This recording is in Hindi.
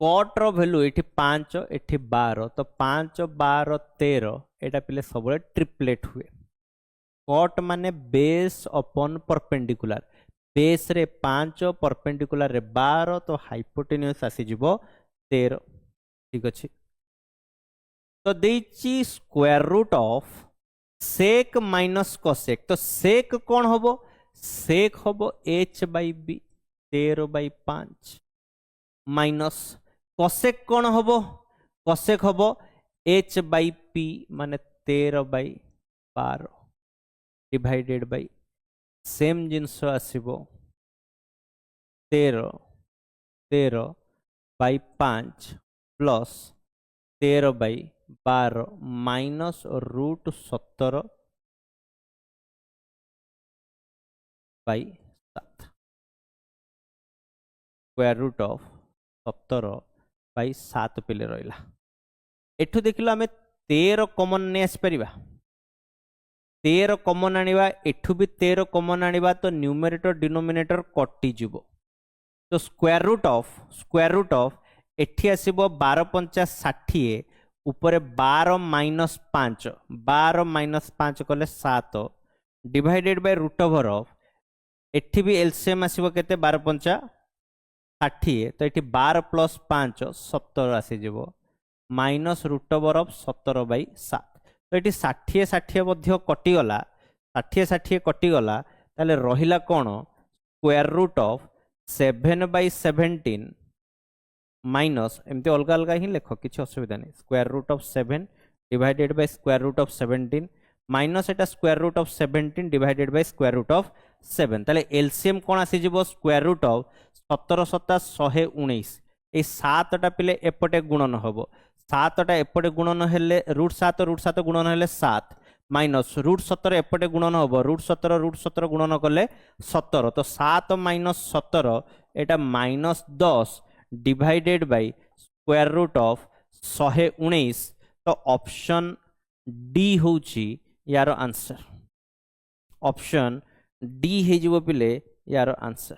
कट रो वैल्यू ये 5 ये 12 तो 5 12 13 एटा पिले सब ट्रिपलेट हुए कट माने बेस अपॉन परपेंडिकुलर बेस रे 5 परपेंडिकुलर रे 12 तो हाइपोटेन्यूस आसी जिवो 13 ठीक अछि तो देची square root of sec minus cosec तो सेक कौन होबो सेक होबो h by B 13/5 minus cosec कौन होबो कोसेक होबो h बाई पी माने 13/12 डिवाइडेड बाई सेम जिनस आसीबो 13/5 plus 13/12 minus root 17/7 square root of 17/7 पिले रहा एठू देखिल आम 13 कमन नहीं आसपर 13 कमन आनिबा एठू भी 13 कमन आनिबा तो न्यूमरेटर डिनोमिनेटर कटिଯିव तो स्क्वायर रूट ऑफ एठी आसीबो 12 पंचा 60 ऊपर 12 माइनस 5 12 माइनस 5 कले 7 divided by root over of eighty भी एलसीएम आसीबो केते 12 पंचा 60 तो एठी 12 प्लस 5 17 आसी जिवो माइनस रूट ओवर ऑफ 17/7 तो ये 60 मध्य कटिगला 60 कटिगला ताले रहिला कोन स्क्वायर रूट ऑफ 7/17 माइनस एमती अलग अलग ही लेख किसी असुविधा नहीं square root of 7 divided by square root of 17 minus एटा square root of 17 divided by square root of 7 ताले एलसीएम कोन आसी जिवो स्क्वायर रूट ऑफ 17 7 119 ए 7 टा पिले एपटे गुणन होबो 7 टा एपटे गुणन हेले रूट 7 गुणन हेले 7 माइनस रूट 17 एपटे गुणन होबो रूट 17 गुणन कले 17 तो 7 माइनस 17 एटा minus 10 divided by square root of 119 तो ऑप्शन डी होची यार आंसर ऑप्शन डी हे जिवो पिले यार आंसर।